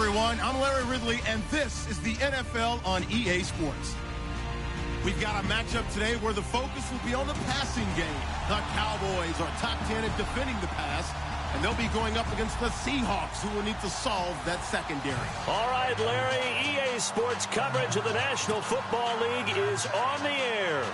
everyone. I'm Larry Ridley, and this is the NFL on EA Sports. We've got a matchup today where the focus will be on the passing game. The Cowboys are top 10 at defending the pass, and they'll be going up against the Seahawks, who will need to solve that secondary. All right, Larry, EA Sports coverage of the National Football League is on the air.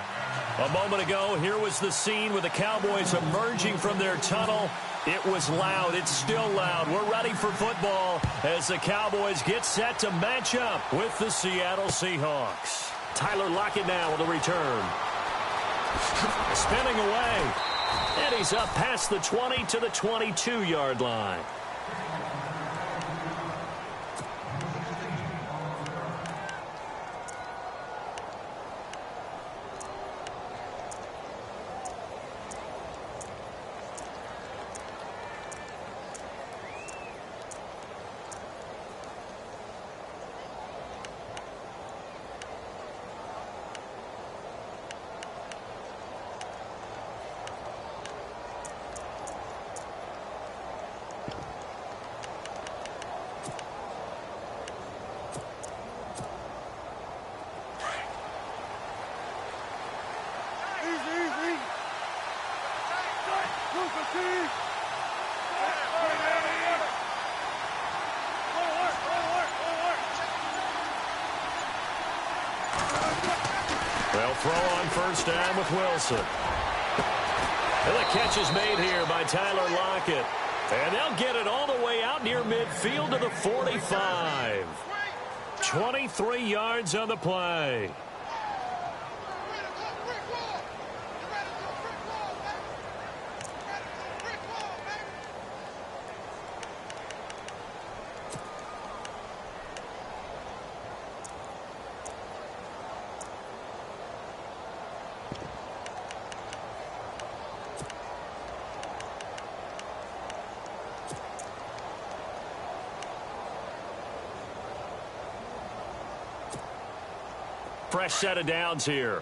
A moment ago, here was the scene with the Cowboys emerging from their tunnel. It was loud. It's still loud. We're ready for football as the Cowboys get set to match up with the Seattle Seahawks. Tyler Lockett now with a return. Spinning away. And he's up past the 20 to the 22-yard line. They'll throw on first down with Wilson. And the catch is made here by Tyler Lockett. And they'll get it all the way out near midfield to the 45. 23 yards on the play. Fresh set of downs here.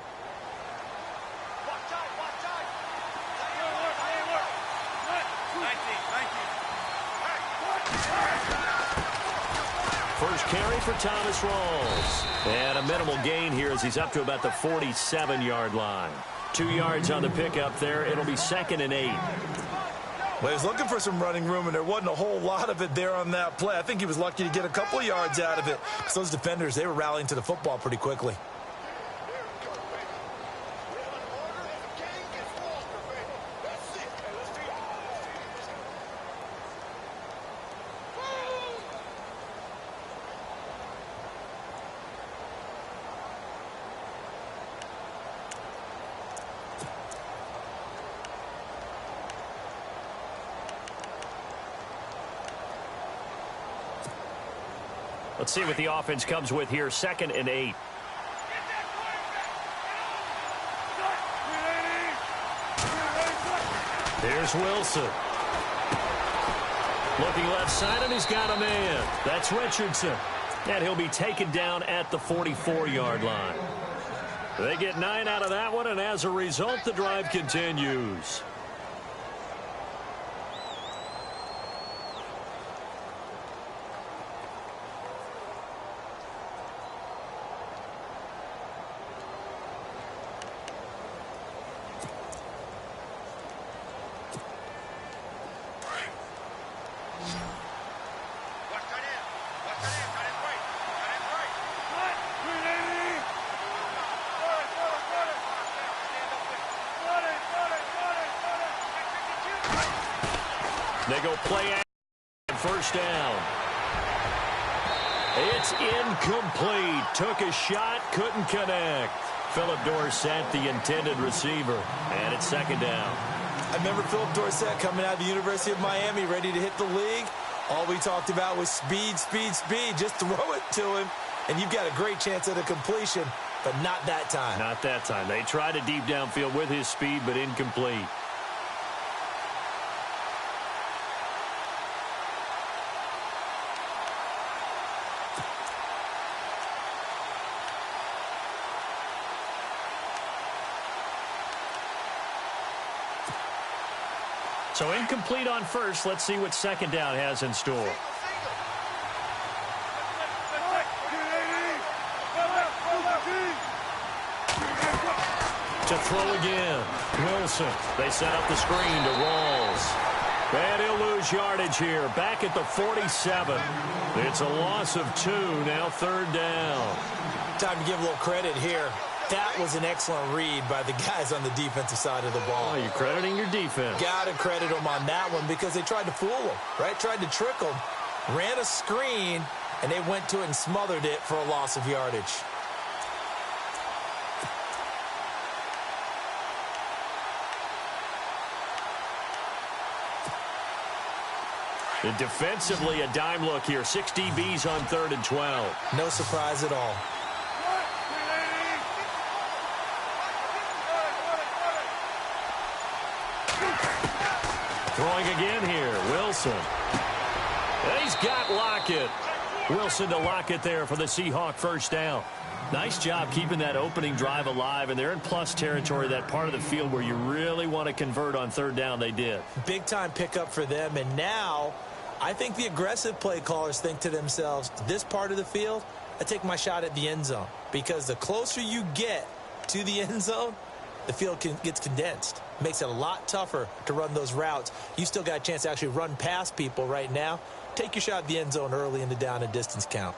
First carry for Thomas Rawls. And a minimal gain here as he's up to about the 47-yard line. 2 yards on the pickup there. It'll be 2nd and 8. Well, he was looking for some running room, and there wasn't a whole lot of it there on that play. I think he was lucky to get a couple of yards out of it because those defenders, they were rallying to the football pretty quickly. Let's see what the offense comes with here. 2nd and 8. There's Wilson. Looking left side, and he's got a man. That's Richardson. And he'll be taken down at the 44-yard line. They get 9 out of that one, and as a result, the drive continues. They go play action, first down. It's incomplete. Took a shot, couldn't connect. Philip Dorsett, the intended receiver. And it's 2nd down. I remember Philip Dorsett coming out of the University of Miami, ready to hit the league. All we talked about was speed, speed, speed. Just throw it to him, and you've got a great chance at a completion, but not that time. Not that time. They tried a deep downfield with his speed, but incomplete. So incomplete on first. Let's see what 2nd down has in store. To throw again. Wilson. They set up the screen to Rawls. And he'll lose yardage here. Back at the 47. It's a loss of 2. Now 3rd down. Time to give a little credit here. That was an excellent read by the guys on the defensive side of the ball. Oh, you're crediting your defense. Got to credit them on that one because they tried to fool them, right? Tried to trick them. Ran a screen, and they went to it and smothered it for a loss of yardage. And defensively, a dime look here. 6 DBs on 3rd and 12. No surprise at all. Throwing again here, Wilson. He's got Lockett. Wilson to Lockett there for the Seahawk 1st down. Nice job keeping that opening drive alive, and they're in plus territory, that part of the field where you really want to convert on 3rd down. They did. Big-time pickup for them, and now I think the aggressive play callers think to themselves, this part of the field, I take my shot at the end zone, because the closer you get to the end zone, the field gets condensed. Makes it a lot tougher to run those routes. You still got a chance to actually run past people right now. Take your shot at the end zone early in the down and distance count.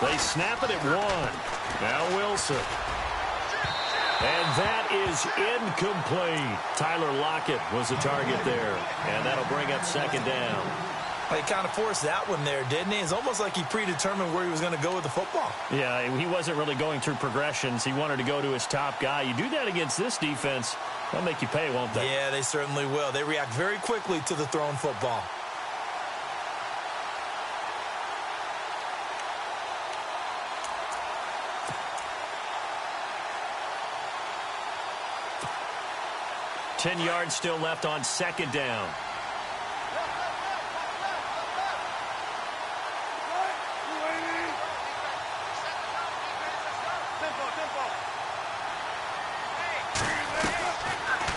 They snap it at 1. Now Wilson. And that is incomplete. Tyler Lockett was the target there. And that'll bring up 2nd down. He kind of forced that one there, didn't he? It's almost like he predetermined where he was going to go with the football. Yeah, he wasn't really going through progressions. He wanted to go to his top guy. You do that against this defense, they'll make you pay, won't they? Yeah, they certainly will. They react very quickly to the thrown football. Ten yards still left on 2nd down.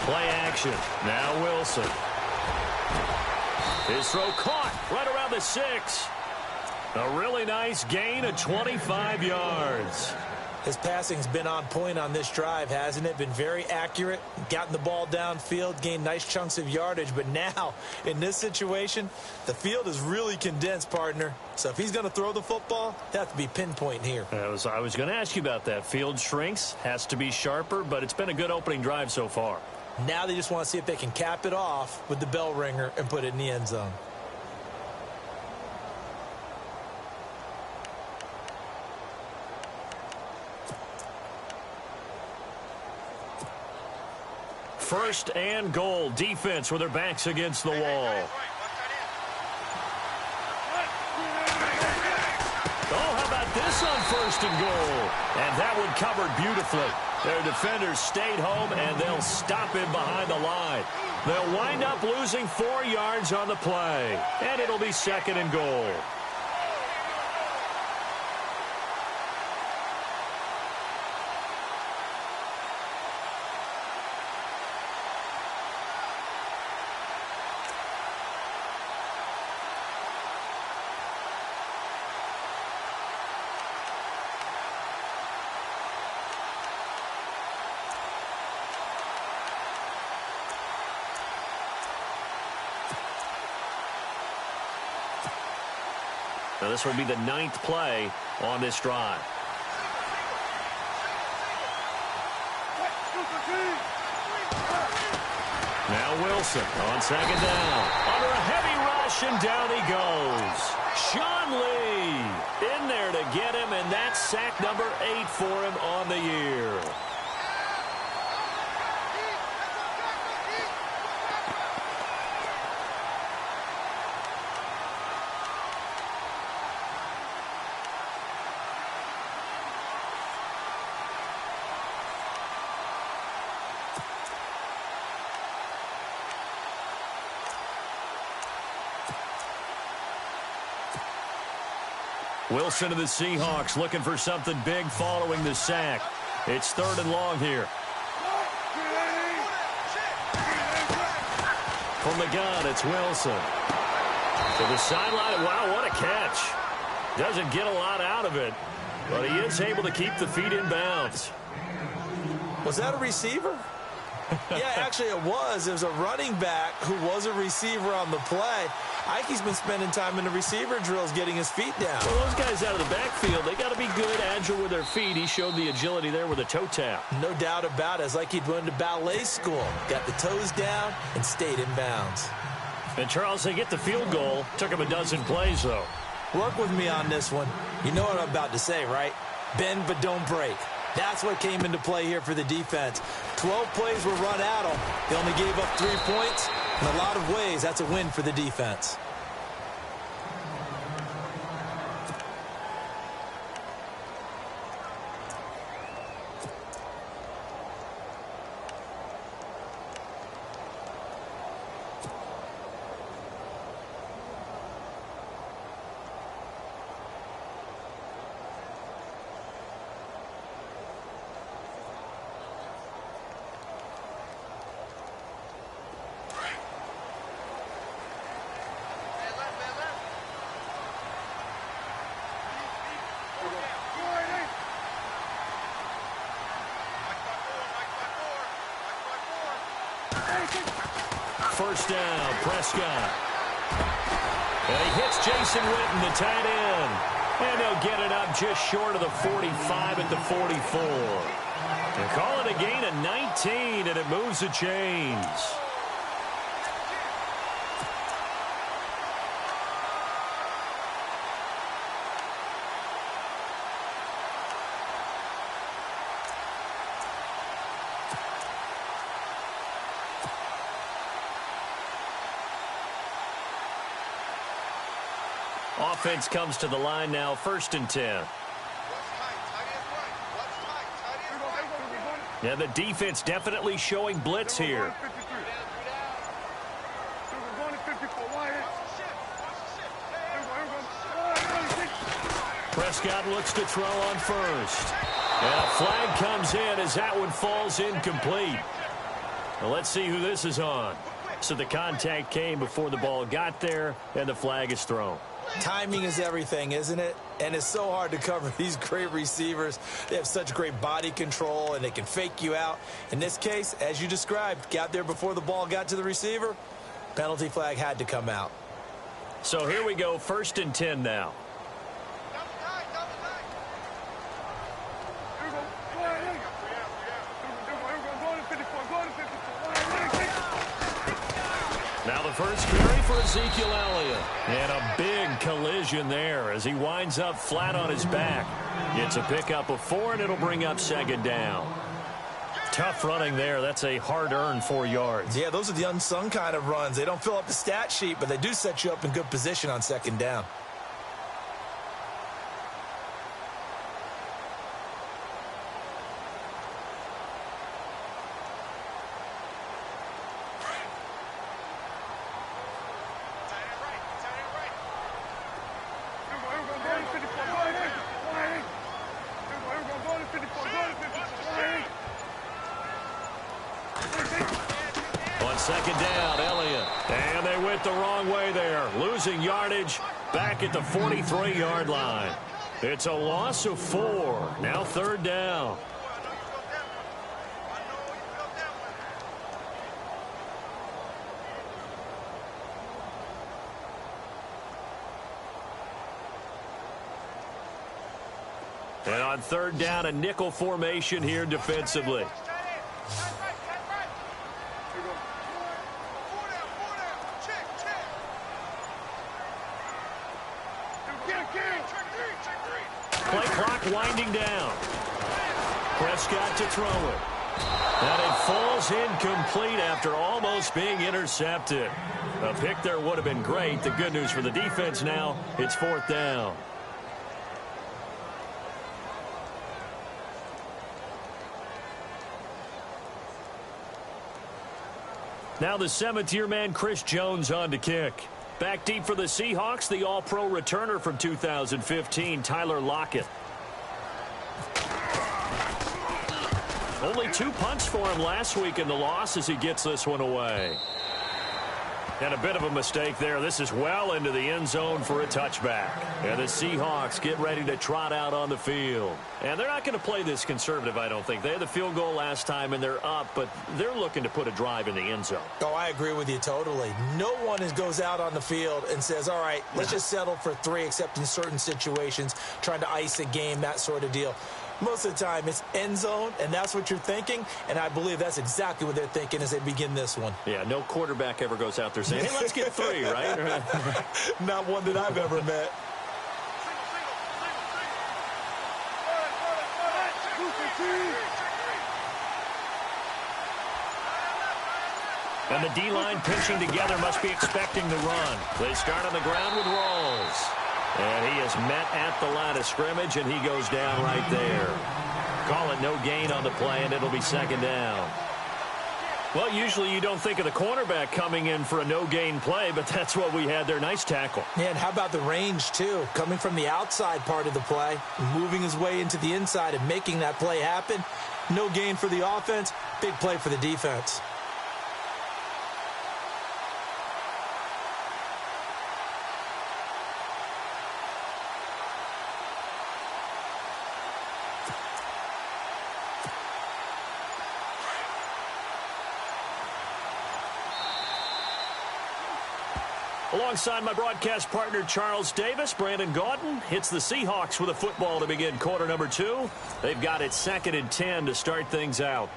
Play action. Now Wilson. His throw caught right around the 6. A really nice gain of 25 yards. His passing's been on point on this drive, hasn't it? Been very accurate, gotten the ball downfield, gained nice chunks of yardage. But now, in this situation, the field is really condensed, partner. So if he's going to throw the football, they have to be pinpoint here. I was going to ask you about that. Field shrinks, has to be sharper, but it's been a good opening drive so far. Now they just want to see if they can cap it off with the bell ringer and put it in the end zone. First and goal. Defense with their backs against the wall. Oh, how about this on 1st and goal? And that one covered beautifully. Their defenders stayed home, and they'll stop him behind the line. They'll wind up losing 4 yards on the play, and it'll be 2nd and goal. Now this will be the 9th play on this drive. Now Wilson on 2nd down. Under a heavy rush, and down he goes. Sean Lee in there to get him, and that's sack number 8 for him on the year. Wilson to the Seahawks looking for something big following the sack. It's 3rd and long here. From the gun, it's Wilson. To the sideline. Wow, what a catch. Doesn't get a lot out of it, but he is able to keep the feet in bounds. Was that a receiver? Yeah, actually it was. It was a running back who was a receiver on the play. Ike's been spending time in the receiver drills getting his feet down. Well, those guys out of the backfield, they got to be good, agile with their feet. He showed the agility there with a toe tap. No doubt about it. It's like he'd went to ballet school. Got the toes down and stayed in bounds. And, Charles, they get the field goal. Took him a dozen plays, though. Work with me on this one. You know what I'm about to say, right? Bend but don't break. That's what came into play here for the defense. 12 plays were run at them. They only gave up 3 points. In a lot of ways, that's a win for the defense. First down, Prescott. And he hits Jason Witten, the tight end. And he'll get it up just short of the 45 at the 44. And call it a gain of 19, and it moves the chains. Offense comes to the line now, 1st and 10. Yeah, the defense definitely showing blitz here. Prescott looks to throw on first. And a flag comes in as that one falls incomplete. Well, let's see who this is on. So the contact came before the ball got there, and the flag is thrown. Timing is everything, isn't it? And it's so hard to cover these great receivers. They have such great body control, and they can fake you out. In this case, as you described, got there before the ball got to the receiver. Penalty flag had to come out. So here we go, 1st and 10 now. Now the first carry for Ezekiel Elliott. And a big collision there as he winds up flat on his back. It's a pickup of 4, and it'll bring up 2nd down. Tough running there. That's a hard-earned 4 yards. Yeah, those are the unsung kind of runs. They don't fill up the stat sheet, but they do set you up in good position on 2nd down. On 2nd down, Elliott. And they went the wrong way there. Losing yardage back at the 43-yard line. It's a loss of 4. Now 3rd down. And on 3rd down, a nickel formation here defensively. Play clock winding down. Prescott to throw it. And it falls incomplete after almost being intercepted. A pick there would have been great. The good news for the defense now, it's 4th down. Now the 7th-year man, Chris Jones, on to kick. Back deep for the Seahawks, the all-pro returner from 2015, Tyler Lockett. Only 2 punts for him last week in the loss as he gets this one away. And a bit of a mistake there. This is well into the end zone for a touchback. And the Seahawks get ready to trot out on the field. And they're not going to play this conservative, I don't think. They had the field goal last time, and they're up, but they're looking to put a drive in the end zone. Oh, I agree with you totally. No one goes out on the field and says, all right, let's just settle for 3, except in certain situations, trying to ice a game, that sort of deal. Most of the time, it's end zone, and that's what you're thinking, and I believe that's exactly what they're thinking as they begin this one. Yeah, no quarterback ever goes out there saying, hey, let's get 3, right? Not one that I've ever met. And the D-line pinching together must be expecting the run. They start on the ground with Rolls. And he is met at the line of scrimmage, and he goes down right there. Call it no gain on the play, and it'll be second down. Well, usually you don't think of the cornerback coming in for a no-gain play, but that's what we had there. Nice tackle. Yeah, and how about the range, too? Coming from the outside part of the play, moving his way into the inside and making that play happen. No gain for the offense, big play for the defense. Alongside my broadcast partner, Charles Davis, Brandon Gaudin hits the Seahawks with a football to begin quarter number 2. They've got it 2nd and 10 to start things out.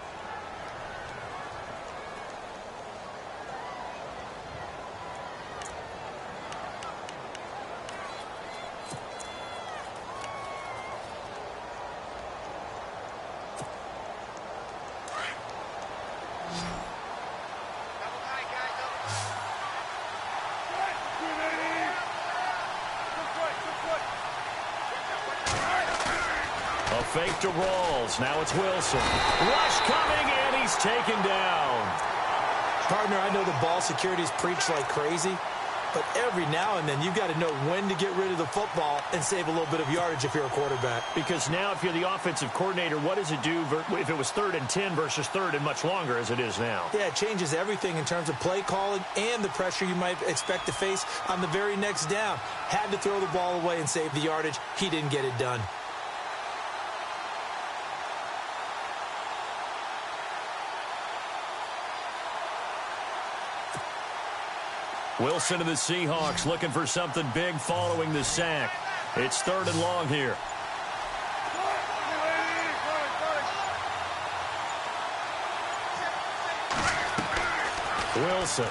Fake to Rolls. Now it's Wilson. Rush coming, and he's taken down. Partner, I know the ball security's preached like crazy, but every now and then you've got to know when to get rid of the football and save a little bit of yardage if you're a quarterback. Because now if you're the offensive coordinator, what does it do if it was 3rd and 10 versus 3rd and much longer as it is now? Yeah, it changes everything in terms of play calling and the pressure you might expect to face on the very next down. Had to throw the ball away and save the yardage. He didn't get it done. Wilson of the Seahawks looking for something big following the sack. It's 3rd and long here. Wilson.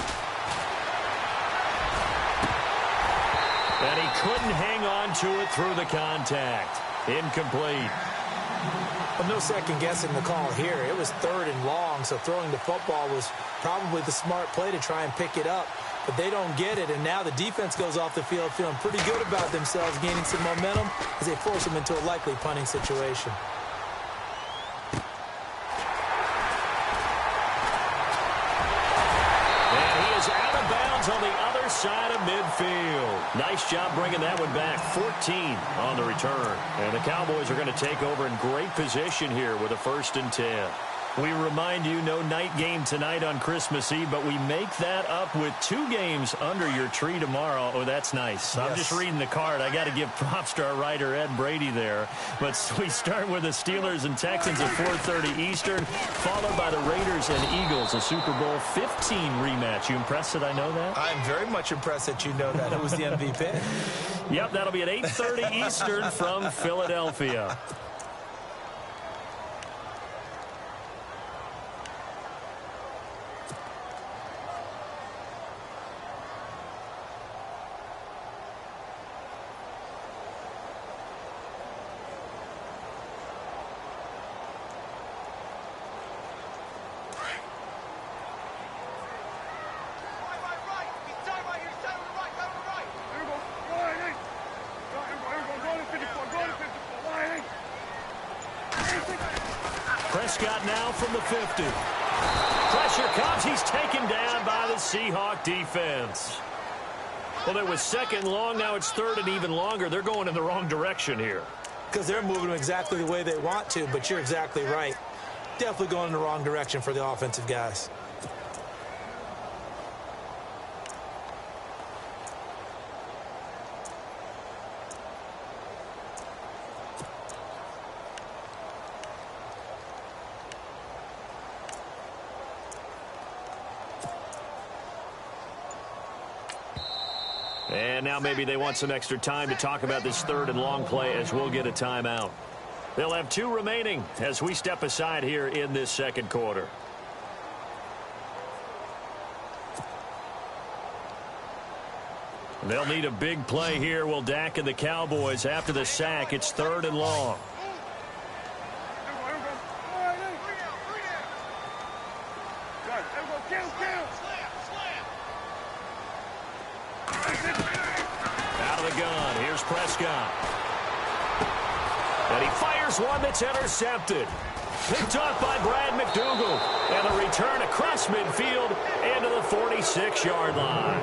And he couldn't hang on to it through the contact. Incomplete. Well, no second guessing the call here. It was 3rd and long, so throwing the football was probably the smart play to try and pick it up. But they don't get it, and now the defense goes off the field feeling pretty good about themselves, gaining some momentum as they force them into a likely punting situation. And he is out of bounds on the other side of midfield. Nice job bringing that one back. 14 on the return. And the Cowboys are going to take over in great position here with a 1st and 10. We remind you, no night game tonight on Christmas Eve, but we make that up with 2 games under your tree tomorrow. Oh, that's nice. Yes. I'm just reading the card. I got to give props to our writer, Ed Brady, there. But we start with the Steelers and Texans at 4:30 Eastern, followed by the Raiders and Eagles, a Super Bowl 15 rematch. You impressed that I know that? I'm very much impressed that you know that. Who was the MVP? Yep, that'll be at 8:30 Eastern from Philadelphia. Prescott now from the 50. Pressure comes. He's taken down by the Seahawk defense. Well, there was 2nd long. Now it's 3rd and even longer. They're going in the wrong direction here. Because they're moving exactly the way they want to, but you're exactly right. definitely going in the wrong direction for the offensive guys. And now maybe they want some extra time to talk about this third and long play as we'll get a timeout. They'll have 2 remaining as we step aside here in this second quarter. They'll need a big play here. Will Dak and the Cowboys after the sack. It's 3rd and long. Out of the gun. Here's Prescott. And he fires one that's intercepted. Picked off by Brad McDougal. And a return across midfield into the 46-yard line.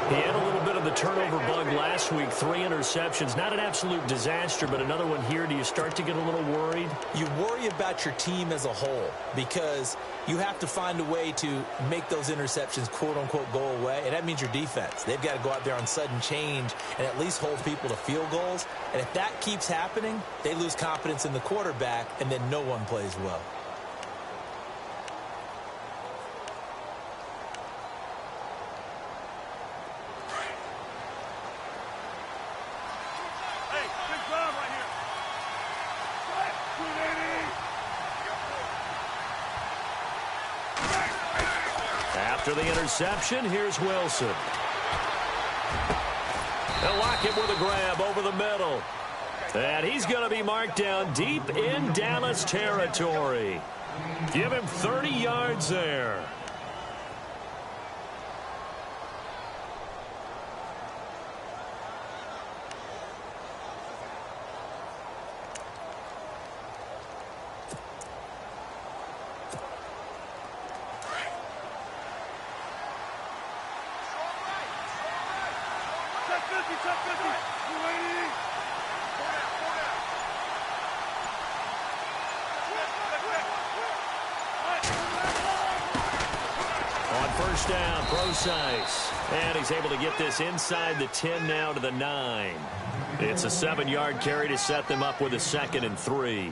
He had a little bit of the turnover bug last week. 3 interceptions. Not an absolute disaster, but another one here. Do you start to get a little worried? You worry about your team as a whole because you have to find a way to make those interceptions, quote-unquote, go away. And that means your defense. They've got to go out there on sudden change and at least hold people to field goals. And if that keeps happening, they lose confidence in the quarterback, and then no one plays well. After the interception, here's Wilson. They'll lock him with a grab over the middle. And he's going to be marked down deep in Dallas territory. Give him 30 yards there. First down, Procise. And he's able to get this inside the 10 now to the 9. It's a 7-yard carry to set them up with a 2nd and 3.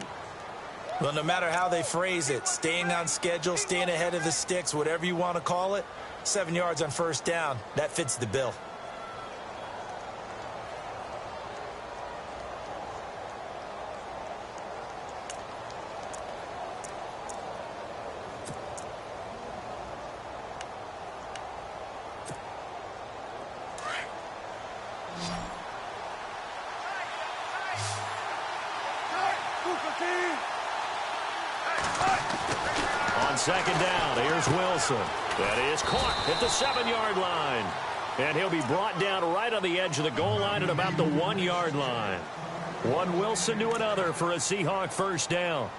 Well, no matter how they phrase it, staying on schedule, staying ahead of the sticks, whatever you want to call it, 7 yards on first down, that fits the bill. On second down, here's Wilson. That is caught at the 7-yard line. And he'll be brought down right on the edge of the goal line at about the 1-yard line. One Wilson to another for a Seahawk first down.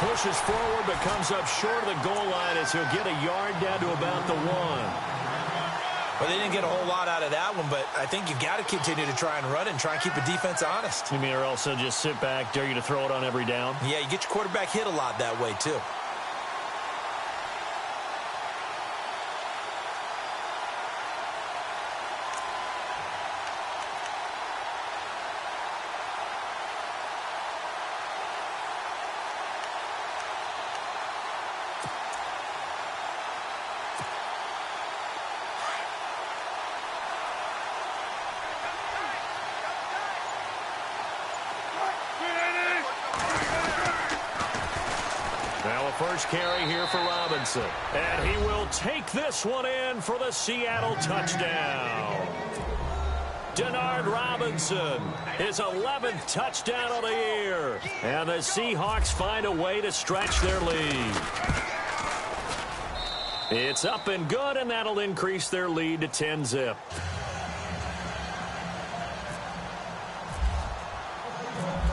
Pushes forward but comes up short of the goal line as he'll get a yard down to about the 1. Well, they didn't get a whole lot out of that one, but I think you've got to continue to try and run it and try and keep the defense honest. You mean or also just sit back, dare you to throw it on every down? Yeah, you get your quarterback hit a lot that way, too. Now a first carry here for Robinson. And he will take this one in for the Seattle touchdown. Denard Robinson, his 11th touchdown of the year. And the Seahawks find a way to stretch their lead. It's up and good, and that'll increase their lead to 10-zip.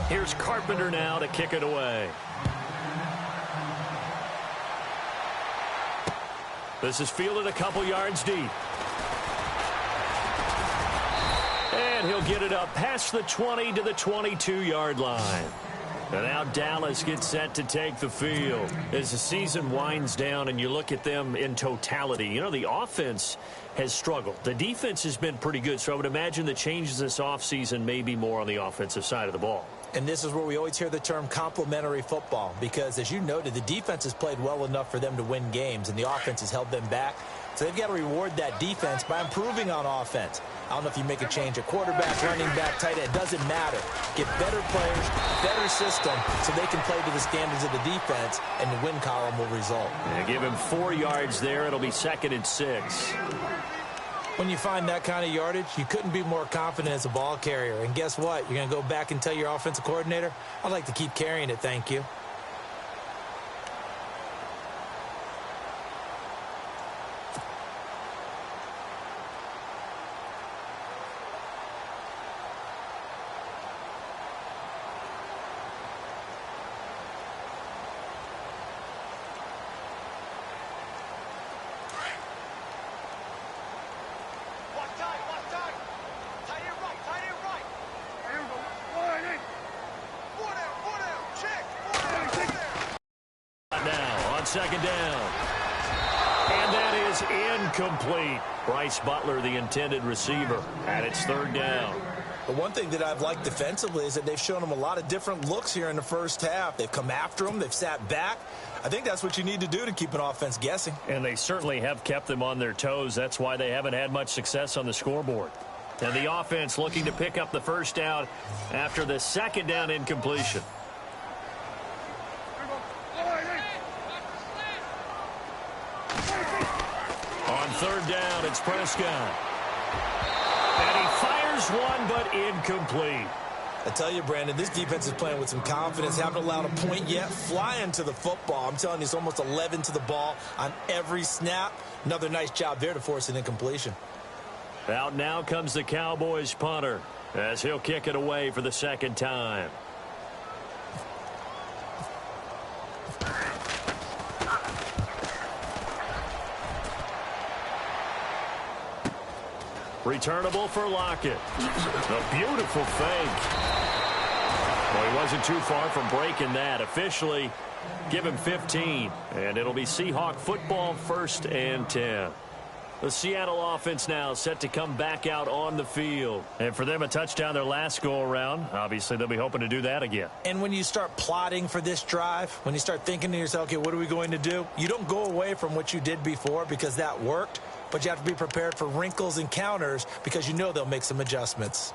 Here's Carpenter now to kick it away. This is fielded a couple yards deep. And he'll get it up past the 20 to the 22-yard line. And now Dallas gets set to take the field. As the season winds down and you look at them in totality, you know, the offense has struggled. The defense has been pretty good, so I would imagine the changes this offseason may be more on the offensive side of the ball. And this is where we always hear the term complementary football, because, as you noted, the defense has played well enough for them to win games, and the offense has held them back. So they've got to reward that defense by improving on offense. I don't know if you make a change at quarterback, running back, tight end. It doesn't matter. Get better players, better system, so they can play to the standards of the defense, and the win column will result. Yeah, give him 4 yards there. It'll be 2nd and 6. When you find that kind of yardage, you couldn't be more confident as a ball carrier. And guess what? You're going to go back and tell your offensive coordinator, I'd like to keep carrying it, thank you. Second down. And that is incomplete. Bryce Butler, the intended receiver, and it's 3rd down. The one thing that I've liked defensively is that they've shown them a lot of different looks here in the first half. They've come after them. They've sat back. I think that's what you need to do to keep an offense guessing. And they certainly have kept them on their toes. That's why they haven't had much success on the scoreboard. And the offense looking to pick up the first down after the 2nd down incompletion. On 3rd down, it's Prescott. And he fires one, but incomplete. I tell you, Brandon, this defense is playing with some confidence. Haven't allowed a point yet. Flying to the football. I'm telling you, it's almost 11 to the ball on every snap. Another nice job there to force an incompletion. Out now comes the Cowboys punter as he'll kick it away for the 2nd time. Returnable for Lockett. A beautiful fake. Well, he wasn't too far from breaking that. Officially, give him 15. And it'll be Seahawk football, 1st and 10. The Seattle offense now set to come back out on the field. And for them, a touchdown their last go-around. Obviously, they'll be hoping to do that again. And when you start plotting for this drive, when you start thinking to yourself, okay, what are we going to do? You don't go away from what you did before because that worked. But you have to be prepared for wrinkles and counters because you know they'll make some adjustments.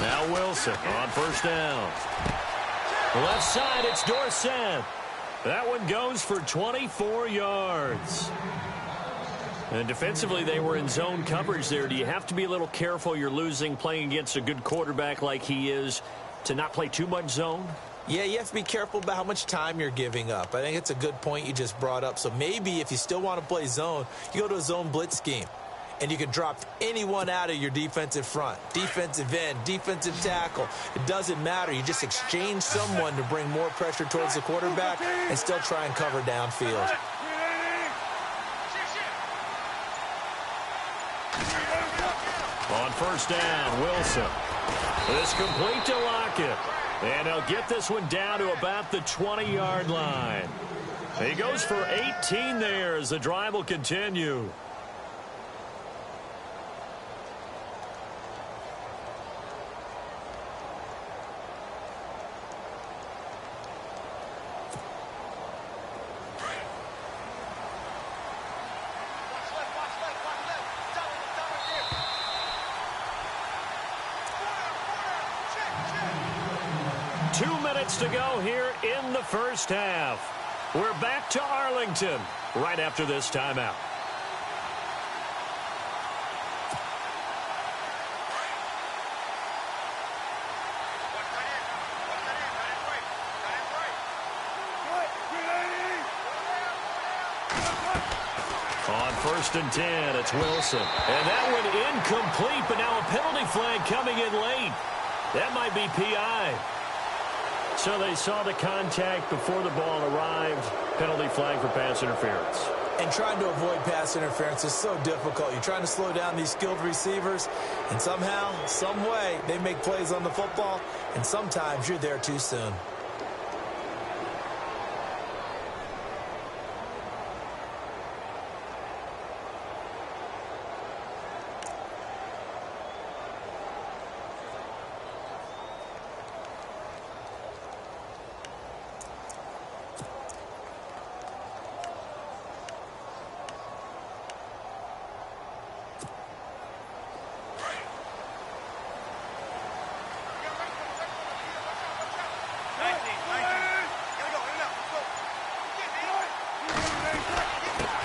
Now Wilson on 1st down. Left side, it's Dorsett. That one goes for 24 yards. And defensively, they were in zone coverage there. Do you have to be a little careful you're losing playing against a good quarterback like he is to not play too much zone? Yeah, you have to be careful about how much time you're giving up. I think it's a good point you just brought up. So maybe if you still want to play zone, you go to a zone blitz scheme. And you can drop anyone out of your defensive front, defensive end, defensive tackle. It doesn't matter. You just exchange someone to bring more pressure towards the quarterback and still try and cover downfield. On 1st down, Wilson. This complete to Lockett. And he'll get this one down to about the 20-yard line. He goes for 18 there as the drive will continue. 2 minutes to go here in the first half. We're back to Arlington right after this timeout. On 1st and 10, it's Wilson. And that one incomplete, but now a penalty flag coming in late. That might be PI. So they saw the contact before the ball arrived. Penalty flag for pass interference. And trying to avoid pass interference is so difficult. You're trying to slow down these skilled receivers, and somehow, some way, they make plays on the football, and sometimes you're there too soon.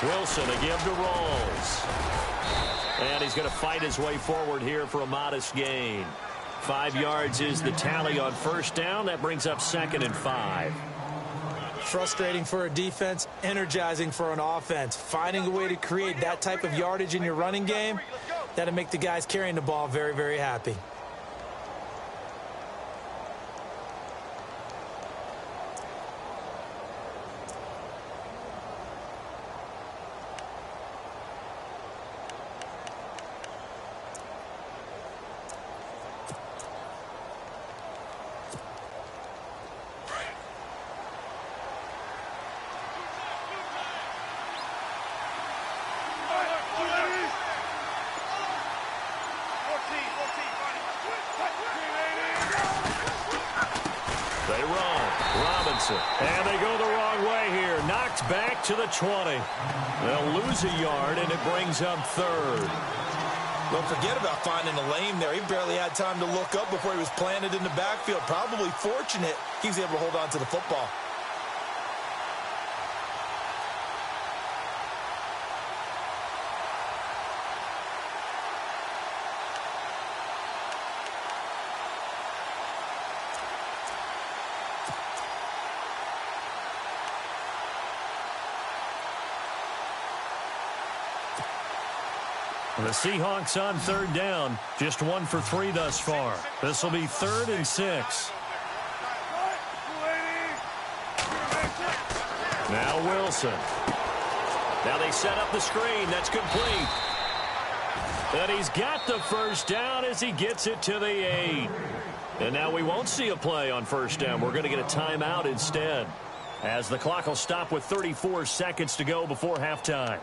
Wilson to give to Rolls. And he's going to fight his way forward here for a modest gain. 5 yards is the tally on 1st down. That brings up 2nd and 5. Frustrating for a defense, energizing for an offense. Finding a way to create that type of yardage in your running game, that'll make the guys carrying the ball very, very happy. They run. Robinson. And they go the wrong way here. Knocked back to the 20. They'll lose a yard, and it brings up 3rd. Don't forget about finding a lane there. He barely had time to look up before he was planted in the backfield. Probably fortunate he was able to hold on to the football. The Seahawks on 3rd down. Just 1 for 3 thus far. This will be 3rd and 6. Now Wilson. Now they set up the screen. That's complete. And he's got the 1st down as he gets it to the 8. And now we won't see a play on 1st down. We're going to get a timeout instead, as the clock will stop with 34 seconds to go before halftime.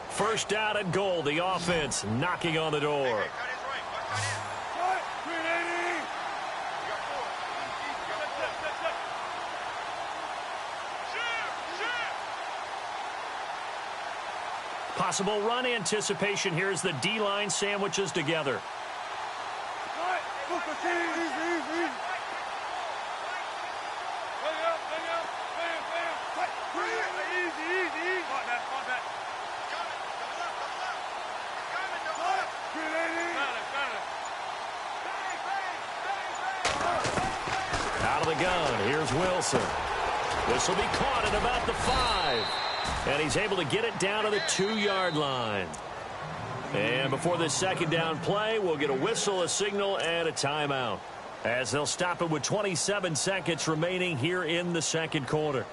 First down and goal. The offense knocking on the door. Possible run anticipation here as the D-line sandwiches together. Out of the gun, here's Wilson. This will be caught at about the 5. And he's able to get it down to the 2-yard line. And before this 2nd down play, we'll get a whistle, a signal, and a timeout, as they'll stop it with 27 seconds remaining here in the 2nd quarter.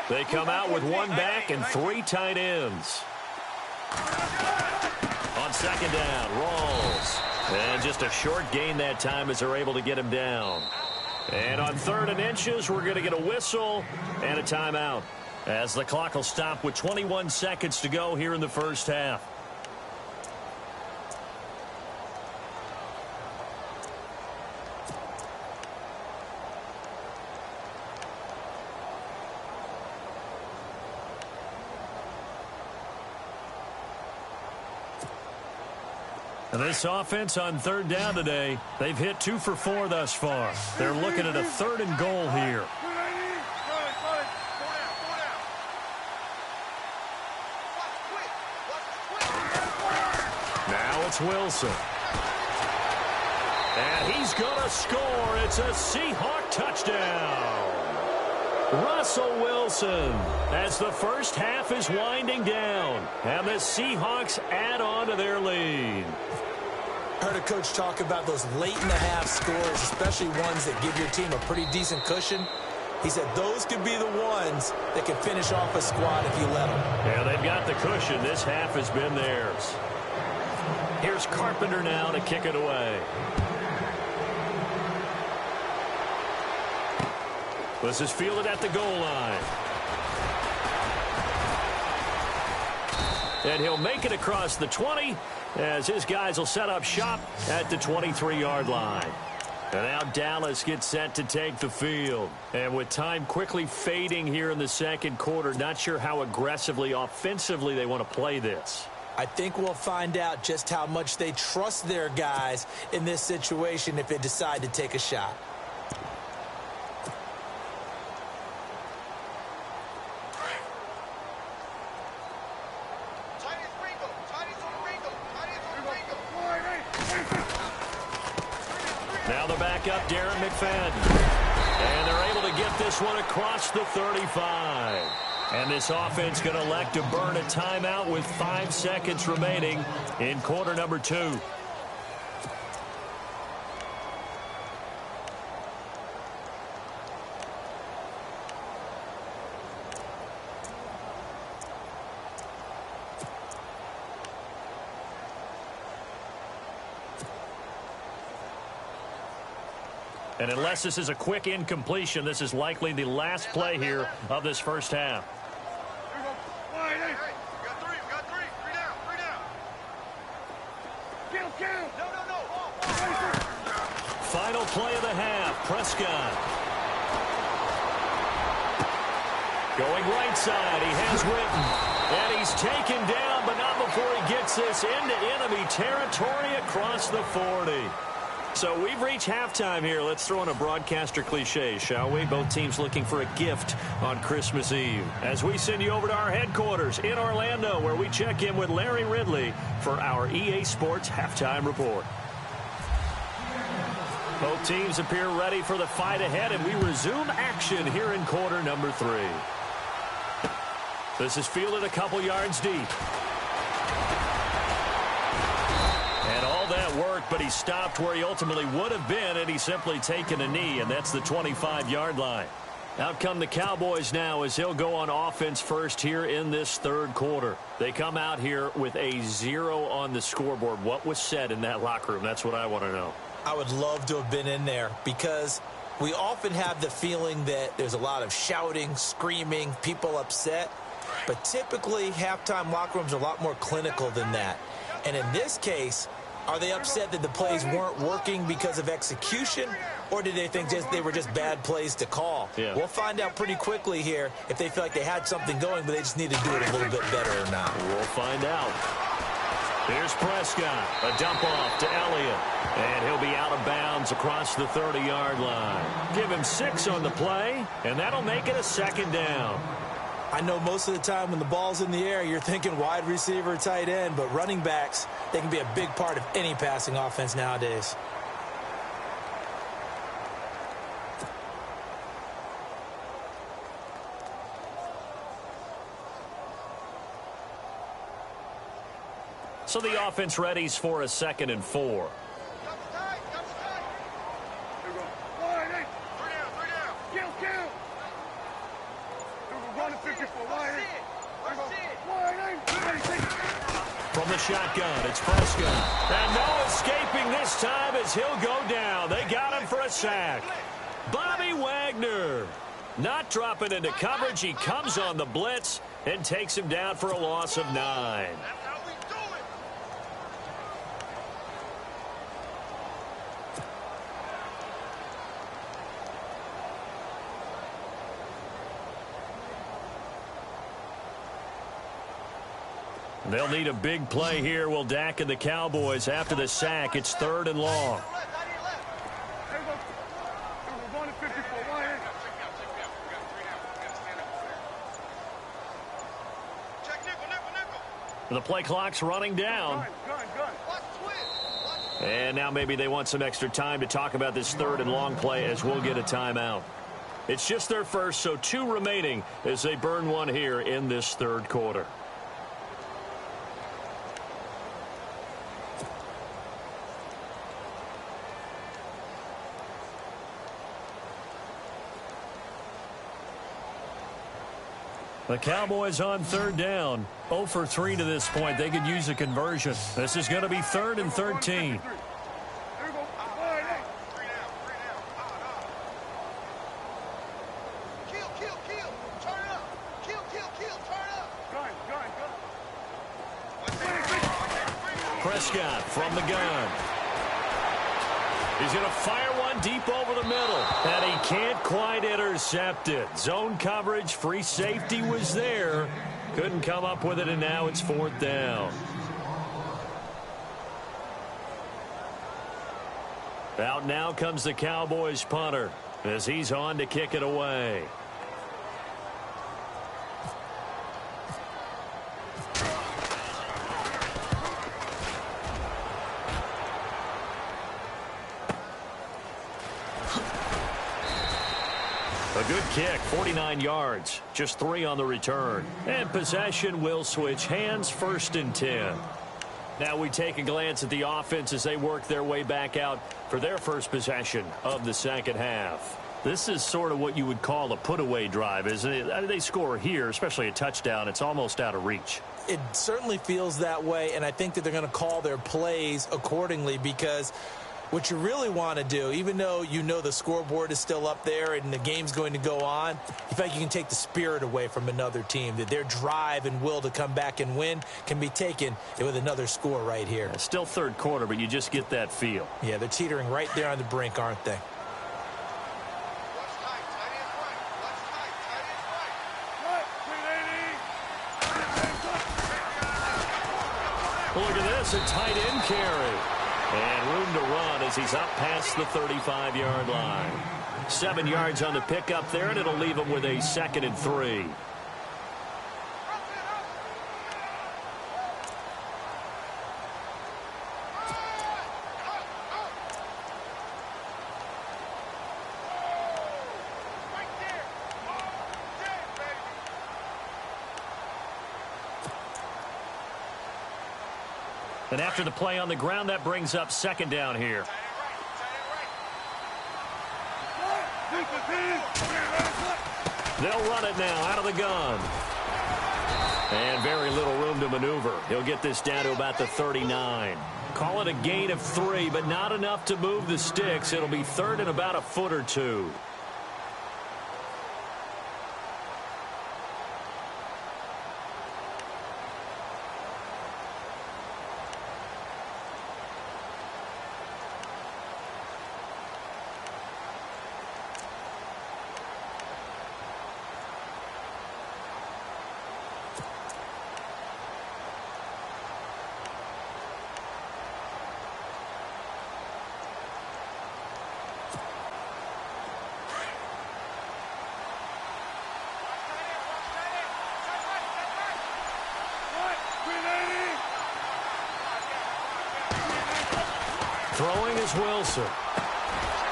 They come out with one back and three tight ends. On second down, rolls. And just a short gain that time as they're able to get him down. And on 3rd and inches, we're going to get a whistle and a timeout, as the clock will stop with 21 seconds to go here in the first half. And this offense on 3rd down today, they've hit 2 for 4 thus far. They're looking at a 3rd and goal here. Now it's Wilson. And he's going to score. It's a Seahawk touchdown. Russell Wilson, as the first half is winding down, and the Seahawks add on to their lead. Heard a coach talk about those late-in-the-half scores, especially ones that give your team a pretty decent cushion. He said those could be the ones that can finish off a squad if you let them. Yeah, they've got the cushion. This half has been theirs. Here's Carpenter now to kick it away. This is fielded at the goal line. And he'll make it across the 20 as his guys will set up shop at the 23-yard line. And now Dallas gets set to take the field. And with time quickly fading here in the second quarter, not sure how aggressively, offensively they want to play this. I think we'll find out just how much they trust their guys in this situation if they decide to take a shot. Now the backup, Darren McFadden. And they're able to get this one across the 35. And this offense going to elect to burn a timeout with 5 seconds remaining in quarter number 2. And unless this is a quick incompletion, this is likely the last play here of this first half. Final play of the half, Prescott. Going right side, he has Witten. And he's taken down, but not before he gets this into enemy territory across the 40. So we've reached halftime here. Let's throw in a broadcaster cliche, shall we? Both teams looking for a gift on Christmas Eve. As we send you over to our headquarters in Orlando, where we check in with Larry Ridley for our EA Sports Halftime Report. Both teams appear ready for the fight ahead, and we resume action here in quarter number 3. This is fielded a couple yards deep. That worked, but he stopped where he ultimately would have been, and he's simply taken a knee, and that's the 25-yard line. Out come the Cowboys now as he'll go on offense first here in this third quarter. They come out here with a 0 on the scoreboard. What was said in that locker room? That's what I want to know. I would love to have been in there because we often have the feeling that there's a lot of shouting, screaming, people upset. But typically, halftime locker rooms are a lot more clinical than that. And in this case, are they upset that the plays weren't working because of execution, or did they think they were just bad plays to call? Yeah. We'll find out pretty quickly here if they feel like they had something going, but they just need to do it a little bit better or not. We'll find out. Here's Prescott, a dump off to Elliott, and he'll be out of bounds across the 30-yard line. Give him 6 on the play, and that'll make it a second down. I know most of the time when the ball's in the air, you're thinking wide receiver, tight end, but running backs, they can be a big part of any passing offense nowadays. So the offense readies for a 2nd and 4. From the shotgun, it's Prescott. And no escaping this time as he'll go down. They got him for a sack. Bobby Wagner not dropping into coverage. He comes on the blitz and takes him down for a loss of 9. They'll need a big play here. Will Dak and the Cowboys after the sack. It's 3rd and long. The play clock's running down. And now maybe they want some extra time to talk about this 3rd and long play as we'll get a timeout. It's just their first, so 2 remaining as they burn one here in this 3rd quarter. The Cowboys on 3rd down. 0 for 3 to this point. They could use a conversion. This is going to be 3rd and 13. Prescott from the gun. He's going to fire one deep over the middle. And he can't quite intercept it. Zone coverage, free safety was there. Couldn't come up with it, and now it's 4th down. Out now comes the Cowboys punter as he's on to kick it away. A good kick, 49 yards, just 3 on the return. And possession will switch hands, 1st and 10. Now we take a glance at the offense as they work their way back out for their first possession of the 2nd half. This is sort of what you would call a put-away drive, isn't it? They score here, especially a touchdown. It's almost out of reach. It certainly feels that way, and I think that they're going to call their plays accordingly because what you really want to do, even though you know the scoreboard is still up there and the game's going to go on, you feel like you can take the spirit away from another team, that their drive and will to come back and win can be taken with another score right here. It's still 3rd quarter, but you just get that feel. Yeah, they're teetering right there on the brink, aren't they? Look at this, a tight end carry. And room to run as he's up past the 35-yard line. 7 yards on the pickup there, and it'll leave him with a 2nd and 3. And after the play on the ground, that brings up 2nd down here. They'll run it now out of the gun. And very little room to maneuver. He'll get this down to about the 39. Call it a gain of 3, but not enough to move the sticks. It'll be 3rd and about a foot or 2. Throwing is Wilson.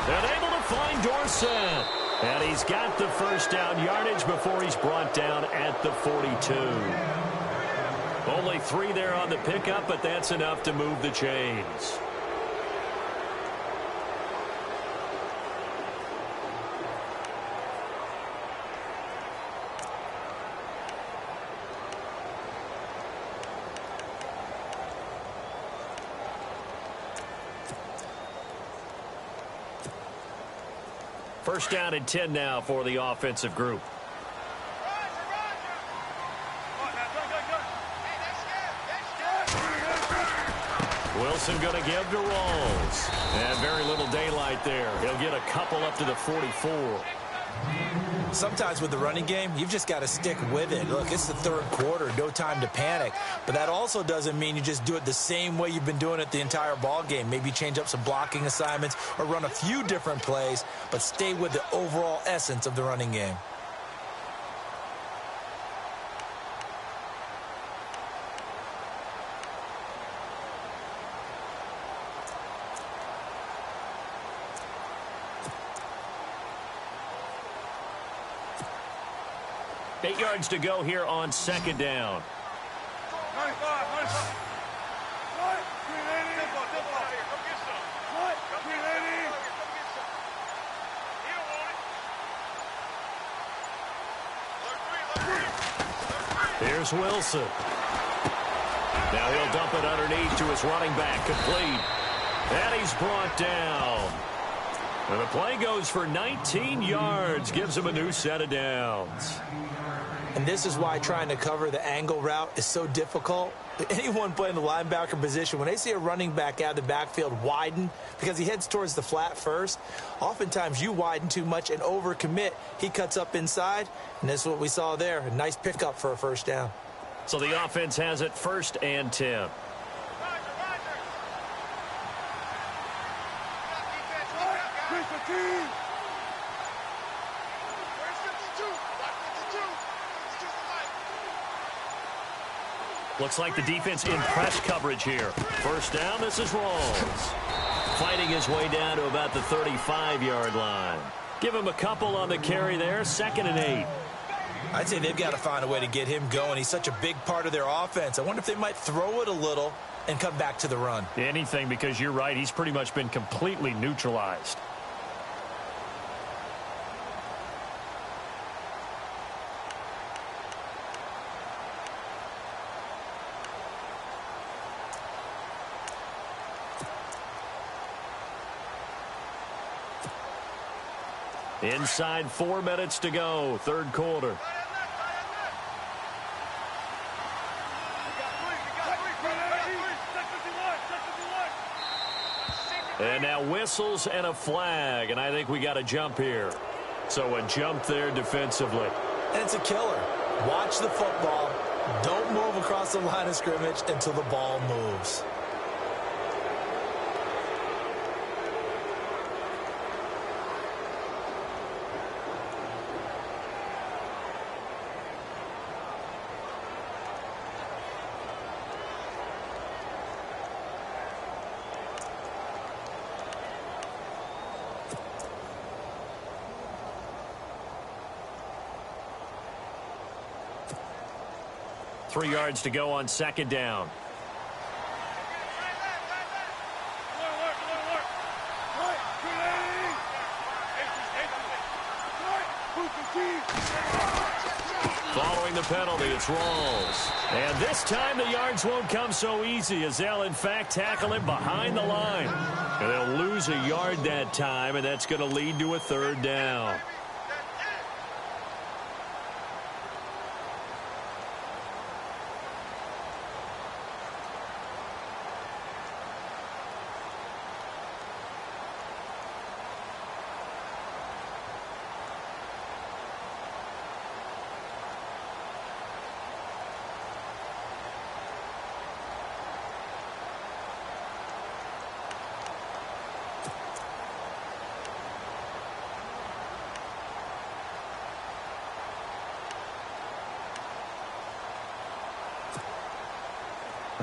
They're able to find Dorsett. And he's got the first down yardage before he's brought down at the 42. Only 3 there on the pickup, but that's enough to move the chains. First down and 10 now for the offensive group. Wilson going to give to Rawls. And very little daylight there. He'll get a couple up to the 44. Sometimes with the running game, you've just got to stick with it. Look, it's the third quarter, no time to panic. But that also doesn't mean you just do it the same way you've been doing it the entire ball game. Maybe change up some blocking assignments or run a few different plays, but stay with the overall essence of the running game. Eight yards to go here on second down. Here's Wilson. Now he'll dump it underneath to his running back, complete. And he's brought down. And the play goes for 19 yards, gives him a new set of downs. And this is why trying to cover the angle route is so difficult. Anyone playing the linebacker position, when they see a running back out of the backfield widen because he heads towards the flat first, oftentimes you widen too much and overcommit. He cuts up inside, and that's what we saw there. A nice pickup for a first down. So the offense has it first and 10. Looks like the defense in press coverage here. First down, this is Rawls. Fighting his way down to about the 35-yard line. Give him a couple on the carry there, 2nd and 8. I'd say they've got to find a way to get him going. He's such a big part of their offense. I wonder if they might throw it a little and come back to the run. Anything, because you're right, he's pretty much been completely neutralized. Inside 4 minutes to go, third quarter. And now whistles and a flag, and I think we got a jump here. So a jump there defensively. And it's a killer. Watch the football. Don't move across the line of scrimmage until the ball moves. Three yards to go on second down. Following the penalty, it's Rawls. And this time the yards won't come so easy as they'll, in fact, tackle him behind the line. And they'll lose a yard that time, and that's going to lead to a third down.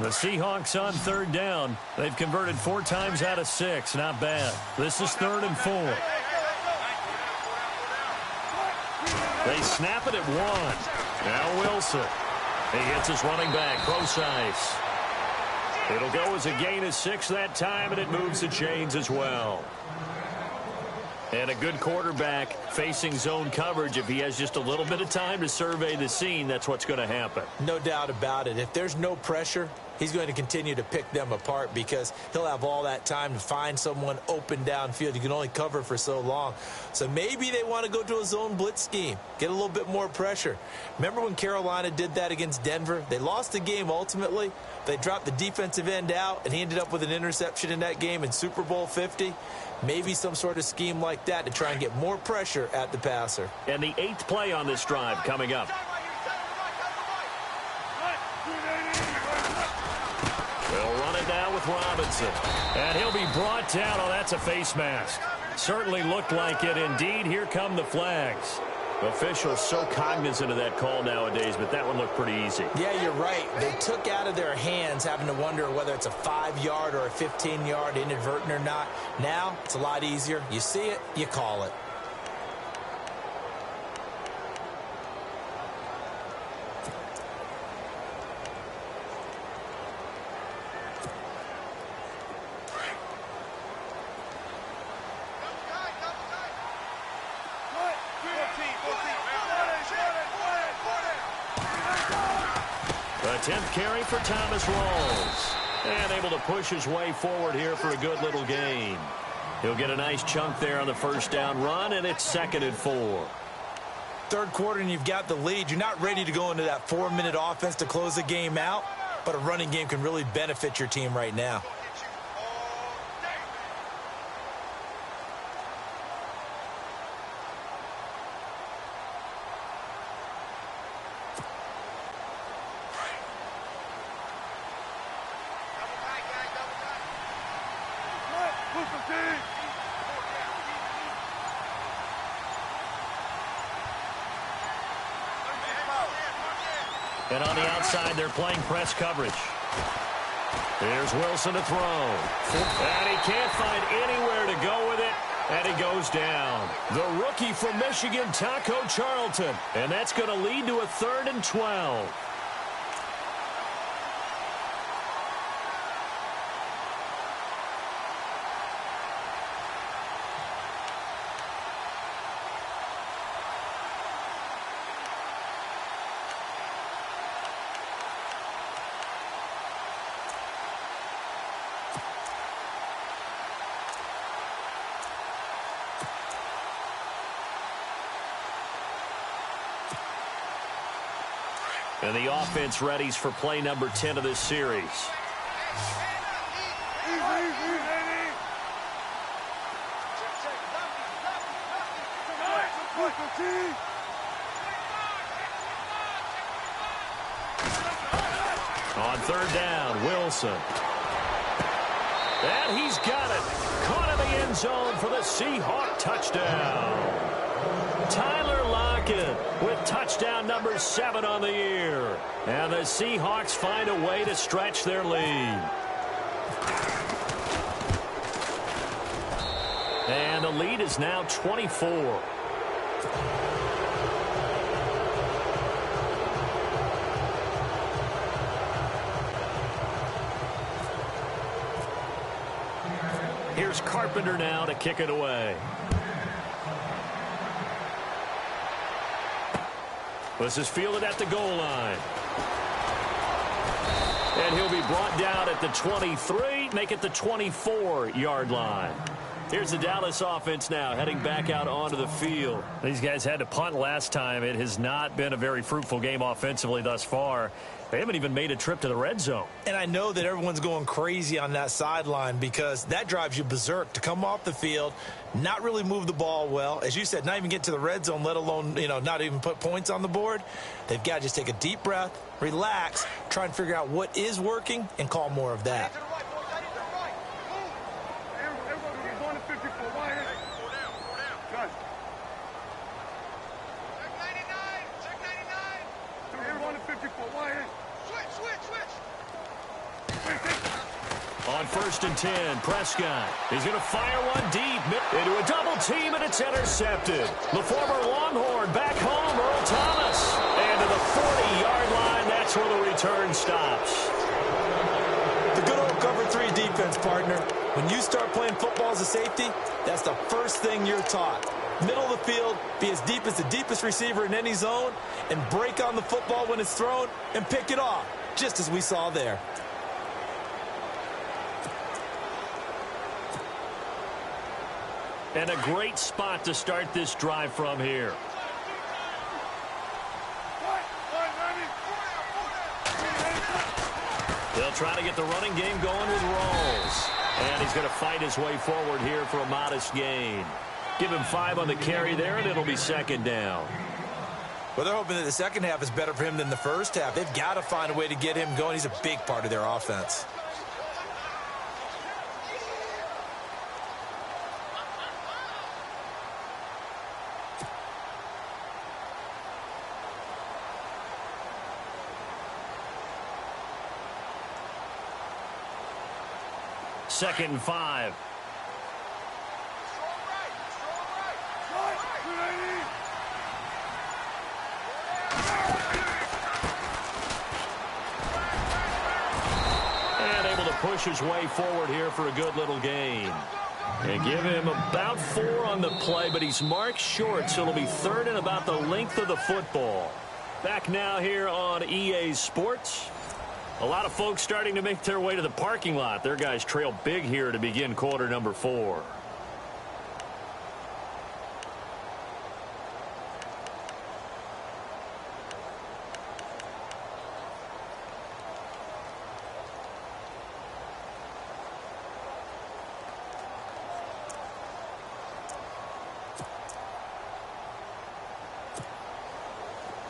The Seahawks on third down. They've converted 4 times out of 6. Not bad. This is 3rd and 4. They snap it at 1. Now Wilson. He hits his running back. Close ice. It'll go as a gain of 6 that time, and it moves the chains as well. And a good quarterback facing zone coverage. If he has just a little bit of time to survey the scene, that's what's going to happen. No doubt about it. If there's no pressure, he's going to continue to pick them apart because he'll have all that time to find someone open downfield. You can only cover for so long. So maybe they want to go to a zone blitz scheme, get a little bit more pressure. Remember when Carolina did that against Denver? They lost the game ultimately. They dropped the defensive end out, and he ended up with an interception in that game in Super Bowl 50. Maybe some sort of scheme like that to try and get more pressure at the passer. And the 8th play on this drive coming up. They'll run it now with Robinson. And he'll be brought down. Oh, that's a face mask. Certainly looked like it. Indeed, here come the flags. Officials so cognizant of that call nowadays, but that one looked pretty easy. Yeah, you're right. They took out of their hands having to wonder whether it's a 5-yard or a 15-yard inadvertent or not. Now, it's a lot easier. You see it, you call it. The 10th carry for Thomas Rawls. And able to push his way forward here for a good little gain. He'll get a nice chunk there on the first down run, and it's 2nd and 4. Third quarter and you've got the lead. You're not ready to go into that 4-minute offense to close the game out, but a running game can really benefit your team right now. And on the outside, they're playing press coverage. Here's Wilson to throw. And he can't find anywhere to go with it. And he goes down. The rookie from Michigan, Taco Charlton. And that's going to lead to a 3rd and 12. And the offense readies for play number 10 of this series. On 3rd down, Wilson. And he's got it. Caught in the end zone for the Seahawks touchdown. Tyler Lockett with touchdown number 7 on the year. And the Seahawks find a way to stretch their lead. And the lead is now 24. Here's Carpenter now to kick it away. This is fielded at the goal line. And he'll be brought down at the 23, make it the 24-yard line. Here's the Dallas offense now heading back out onto the field. These guys had to punt last time. It has not been a very fruitful game offensively thus far. They haven't even made a trip to the red zone. And I know that everyone's going crazy on that sideline because that drives you berserk to come off the field, not really move the ball well. As you said, not even get to the red zone, let alone, not even put points on the board. They've got to just take a deep breath, relax, try and figure out what is working, and call more of that. On 1st and 10, Prescott. He's going to fire one deep into a double team, and it's intercepted. The former Longhorn back home, Earl Thomas. And to the 40-yard line, that's where the return stops. The good old cover 3 defense, partner. When you start playing football as a safety, that's the first thing you're taught. Middle of the field, be as deep as the deepest receiver in any zone, and break on the football when it's thrown and pick it off, just as we saw there. And a great spot to start this drive from here. They'll try to get the running game going with Rawls. And he's going to fight his way forward here for a modest gain. Give him 5 on the carry there, and it'll be second down. Well, they're hoping that the second half is better for him than the first half. They've got to find a way to get him going. He's a big part of their offense. Second and 5. And able to push his way forward here for a good little gain. And give him about 4 on the play, but he's marked short, so it'll be third and about the length of the football. Back now here on EA Sports. A lot of folks starting to make their way to the parking lot. Their guys trail big here to begin quarter number 4.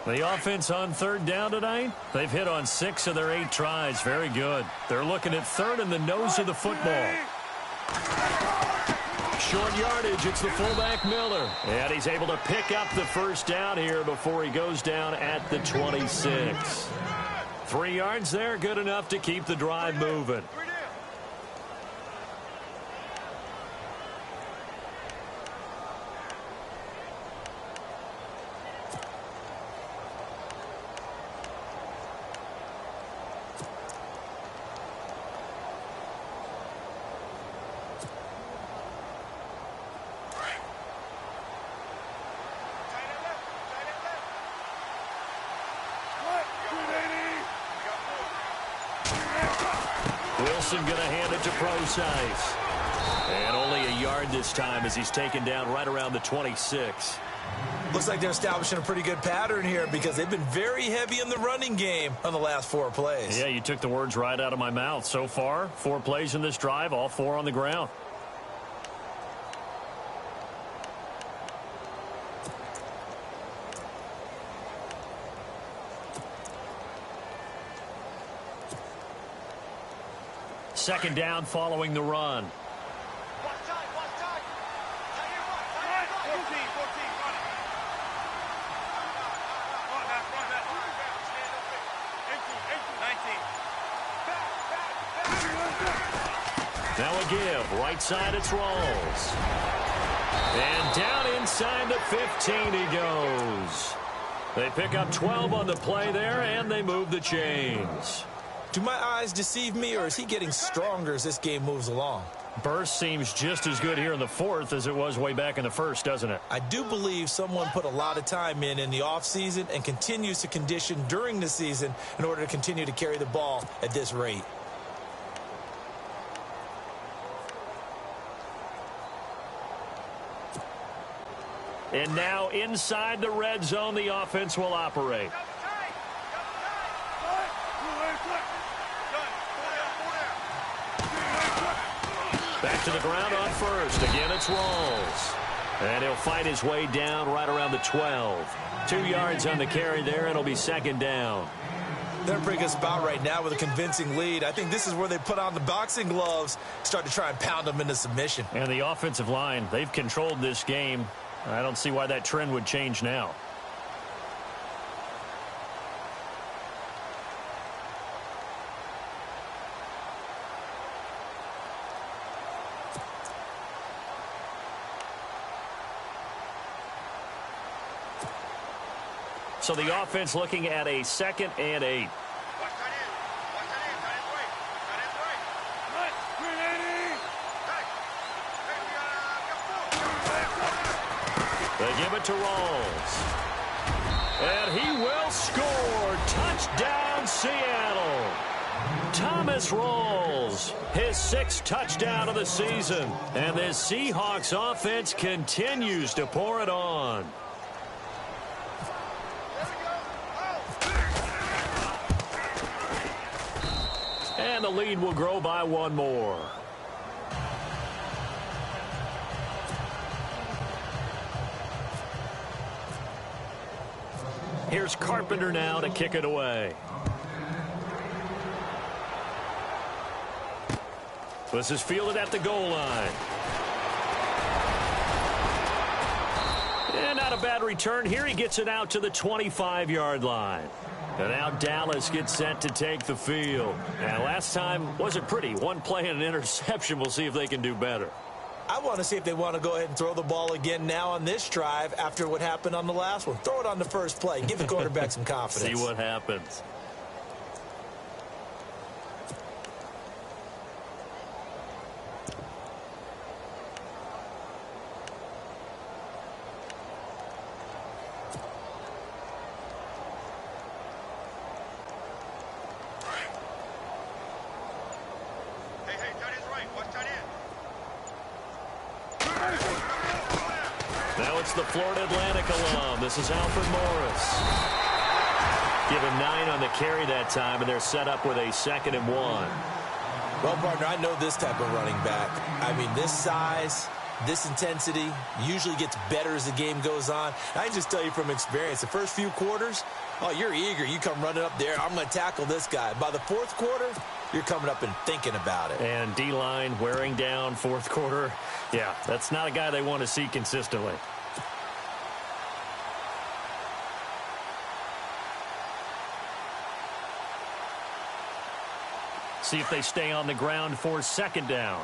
The offense on third down tonight, they've hit on 6 of their 8 tries. Very good. They're looking at third in the nose of the football. Short yardage, it's the fullback Miller. And he's able to pick up the first down here before he goes down at the 26. 3 yards there, good enough to keep the drive moving. Wilson going to hand it to Procise. And only a yard this time as he's taken down right around the 26. Looks like they're establishing a pretty good pattern here because they've been very heavy in the running game on the last 4 plays. Yeah, you took the words right out of my mouth. So far, 4 plays in this drive, all 4 on the ground. Second down following the run. Now a give. Right side, it's Rawls. And down inside the 15 he goes. They pick up 12 on the play there, and they move the chains. Do my eyes deceive me, or is he getting stronger as this game moves along? Burst seems just as good here in the 4th as it was way back in the 1st, doesn't it? I do believe someone put a lot of time in the offseason and continues to condition during the season in order to continue to carry the ball at this rate. And now inside the red zone, the offense will operate. Back to the ground on first. Again, it's Rawls. And he'll fight his way down right around the 12. 2 yards on the carry there. It'll be second down. They're in a pretty good spot right now with a convincing lead. I think this is where they put on the boxing gloves, start to try and pound them into submission. And the offensive line, they've controlled this game. I don't see why that trend would change now. So the offense looking at a 2nd and 8. They give it to Rawls. And he will score. Touchdown, Seattle. Thomas rolls. His 6th touchdown of the season. And this Seahawks offense continues to pour it on. And the lead will grow by 1 more. Here's Carpenter now to kick it away. This is fielded at the goal line. And not a bad return here. He gets it out to the 25-yard line. And now Dallas gets set to take the field. And last time wasn't pretty. 1 play and an interception. We'll see if they can do better. I want to see if they want to go ahead and throw the ball again now on this drive after what happened on the last one. Throw it on the first play. Give the quarterback some confidence. See what happens. Now it's the Florida Atlantic alum. This is Alfred Morris. Give him 9 on the carry that time, and they're set up with a 2nd and 1. Well, partner, I know this type of running back. I mean, this size, this intensity usually gets better as the game goes on. I can just tell you from experience, the first few quarters, oh, you're eager. You come running up there. I'm going to tackle this guy. By the 4th quarter, you're coming up and thinking about it. And D-line wearing down 4th quarter. Yeah, that's not a guy they want to see consistently. See if they stay on the ground for 2nd down.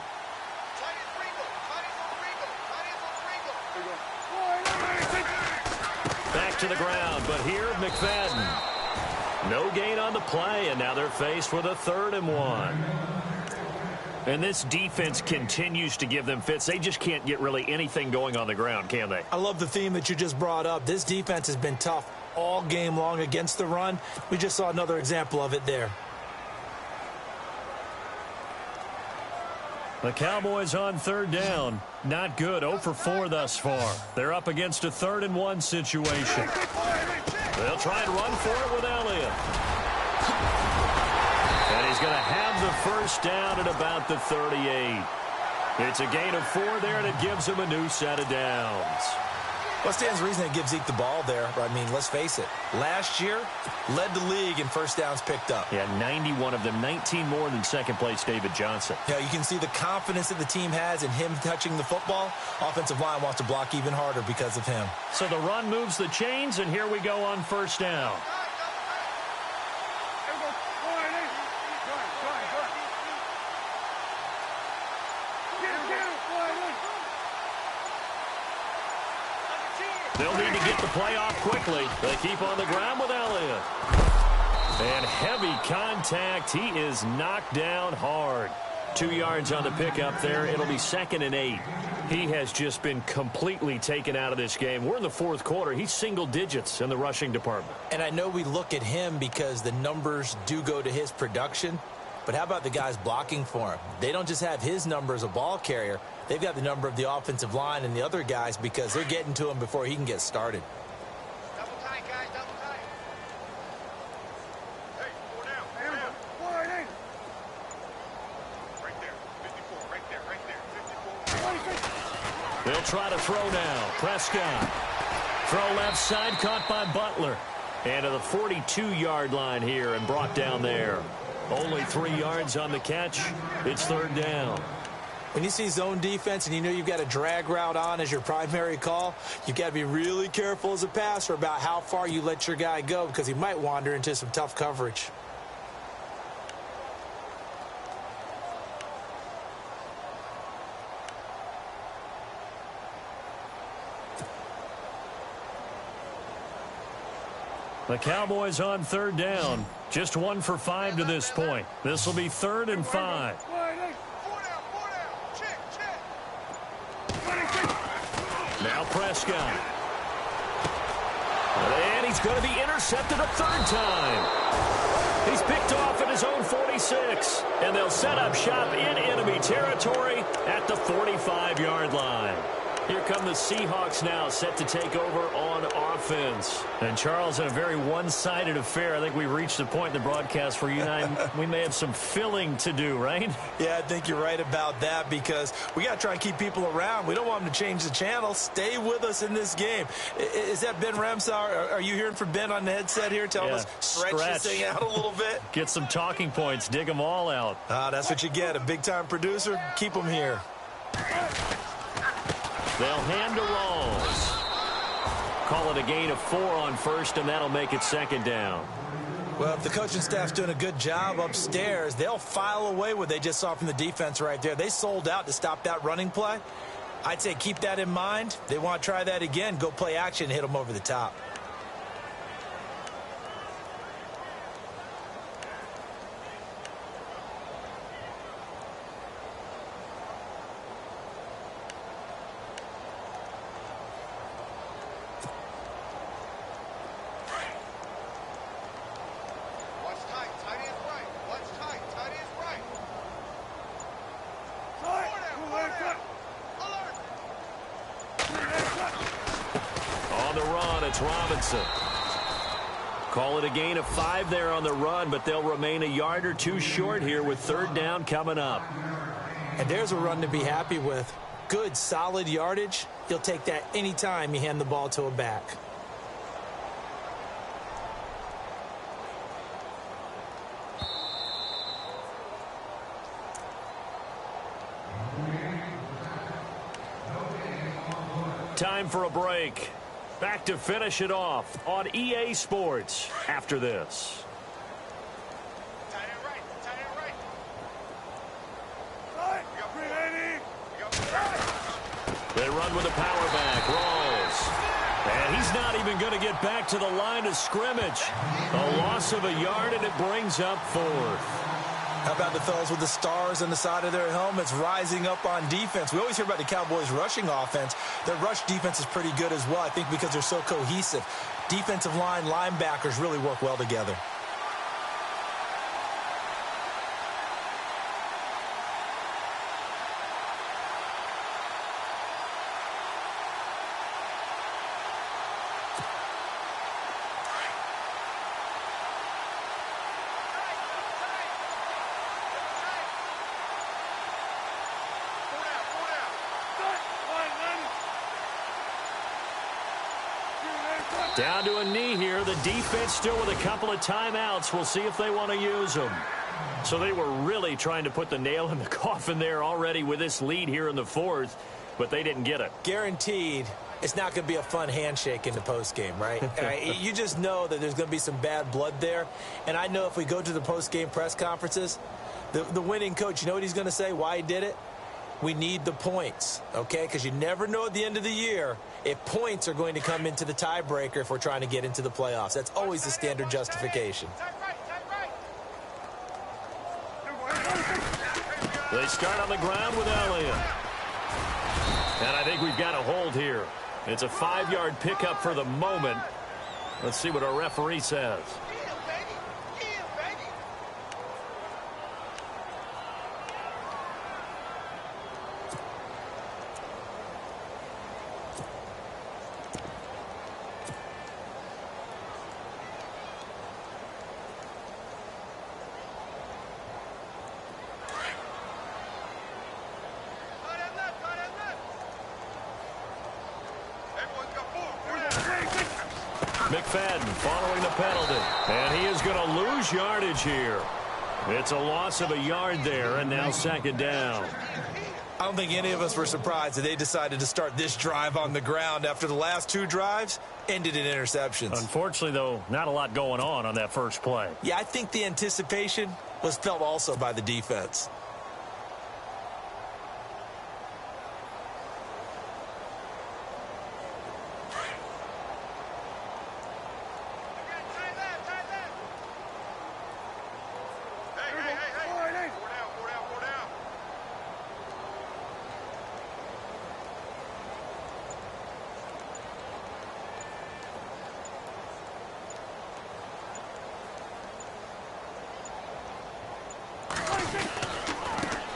Back to the ground, but here McFadden. No gain on the play, and now they're faced with a 3rd and 1. And this defense continues to give them fits. They just can't get really anything going on the ground, can they? I love the theme that you just brought up. This defense has been tough all game long against the run. We just saw another example of it there. The Cowboys on 3rd down. Not good. 0 for 4 thus far. They're up against a 3rd and 1 situation. They'll try and run for it with Elliott. And he's going to have the 1st down at about the 38. It's a gain of 4 there, and it gives him a new set of downs. What stands to reason it gives Zeke the ball there? I mean, let's face it. Last year, led the league in 1st downs picked up. Yeah, 91 of them, 19 more than 2nd place David Johnson. Yeah, you can see the confidence that the team has in him touching the football. Offensive line wants to block even harder because of him. So the run moves the chains, and here we go on 1st down. They'll need to get the play off quickly. They keep on the ground with Elliott. And heavy contact. He is knocked down hard. 2 yards on the pickup there. It'll be 2nd and 8. He has just been completely taken out of this game. We're in the 4th quarter. He's single digits in the rushing department. And I know we look at him because the numbers do go to his production. But how about the guys blocking for him? They don't just have his number as a ball carrier. They've got the number of the offensive line and the other guys because they're getting to him before he can get started. Double tight, guys, double tight. Hey, 4 down, 4 down. 4 down. Right there, 54, right there, 54. They'll try to throw now. Prescott. Throw left side, caught by Butler. And to the 42-yard line here and brought down there. Only 3 yards on the catch. It's 3rd down. When you see zone defense and you know you've got a drag route on as your primary call, you've got to be really careful as a passer about how far you let your guy go because he might wander into some tough coverage. The Cowboys on 3rd down. Just 1 for 5 to this point. This will be 3rd and 5. 4 down, 4 down. Check, check. Now Prescott. And he's going to be intercepted a 3rd time. He's picked off at his own 46. And they'll set up shop in enemy territory at the 45-yard line. Here come the Seahawks now, set to take over on offense. And, Charles, in a very one-sided affair, I think we've reached the point in the broadcast where you and I, we may have some filling to do, right? Yeah, I think you're right about that because we got to try and keep people around. We don't want them to change the channel. Stay with us in this game. Is that Ben Ramsauer? Are you hearing from Ben on the headset here telling us stretch this thing out a little bit? Get some talking points. Dig them all out. That's what you get. A big-time producer. Keep them here. They'll hand to Rawls. Call it a gain of 4 on first, and that'll make it second down. Well, if the coaching staff's doing a good job upstairs, they'll file away what they just saw from the defense right there. They sold out to stop that running play. I'd say keep that in mind. They want to try that again. Go play action and hit them over the top. Robinson. Call it a gain of 5 there on the run, but they'll remain a yard or 2 short here with third down coming up. And there's a run to be happy with. Good, solid yardage. You'll take that anytime you hand the ball to a back. Time for a break. Back to finish it off on EA Sports after this. Tight end right. Tight end right. Right. They run with a power back. Rawls. And he's not even going to get back to the line of scrimmage. A loss of a yard, and it brings up 4th. How about the fellas with the stars on the side of their helmets rising up on defense? We always hear about the Cowboys' rushing offense. Their rush defense is pretty good as well, I think, because they're so cohesive. Defensive line, linebackers really work well together. Down to a knee here. The defense still with a couple of timeouts. We'll see if they want to use them. So they were really trying to put the nail in the coffin there already with this lead here in the 4th, but they didn't get it. Guaranteed it's not going to be a fun handshake in the postgame, right? You just know that there's going to be some bad blood there. And I know if we go to the postgame press conferences, the winning coach, you know what he's going to say, why he did it? We need the points, okay? Because you never know at the end of the year if points are going to come into the tiebreaker if we're trying to get into the playoffs. That's always the standard justification. They start on the ground with Elliott. And I think we've got a hold here. It's a 5-yard pickup for the moment. Let's see what our referee says. McFadden following the penalty. And he is going to lose yardage here. It's a loss of a yard there, and now second down. I don't think any of us were surprised that they decided to start this drive on the ground after the last 2 drives ended in interceptions. Unfortunately, though, not a lot going on that first play. Yeah, I think the anticipation was felt also by the defense.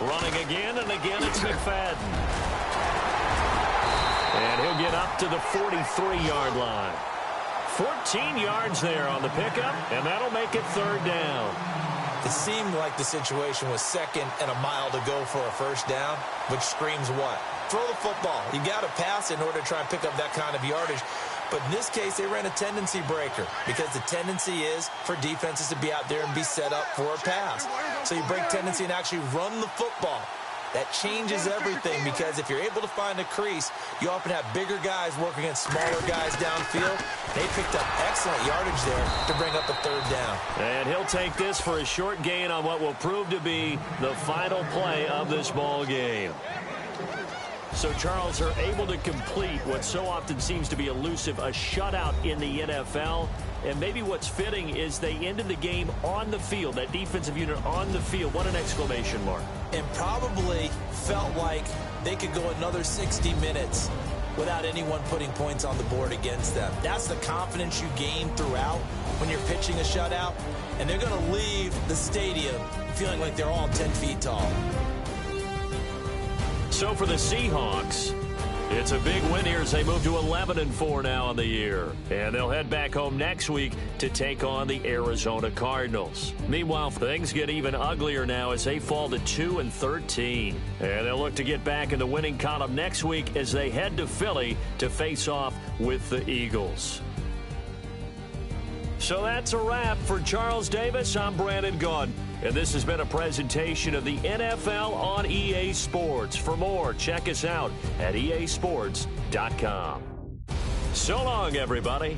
Running again, and again it's McFadden. And he'll get up to the 43-yard line. 14 yards there on the pickup, and that'll make it third down. It seemed like the situation was second and a mile to go for a first down, which screams what? Throw the football. You got to pass in order to try and pick up that kind of yardage. But in this case, they ran a tendency breaker because the tendency is for defenses to be out there and be set up for a pass. So you break tendency and actually run the football. That changes everything because if you're able to find a crease, you often have bigger guys working against smaller guys downfield. They picked up excellent yardage there to bring up a third down. And he'll take this for a short gain on what will prove to be the final play of this ball game. So, Charles, are able to complete what so often seems to be elusive, a shutout in the NFL. And maybe what's fitting is they ended the game on the field, that defensive unit on the field. What an exclamation mark. And probably felt like they could go another 60 minutes without anyone putting points on the board against them. That's the confidence you gain throughout when you're pitching a shutout. And they're going to leave the stadium feeling like they're all 10 feet tall. So for the Seahawks, it's a big win here as they move to 11-4 now on the year. And they'll head back home next week to take on the Arizona Cardinals. Meanwhile, things get even uglier now as they fall to 2-13. And they'll look to get back in the winning column next week as they head to Philly to face off with the Eagles. So that's a wrap for Charles Davis. I'm Brandon Gaudin. And this has been a presentation of the NFL on EA Sports. For more, check us out at easports.com. So long, everybody.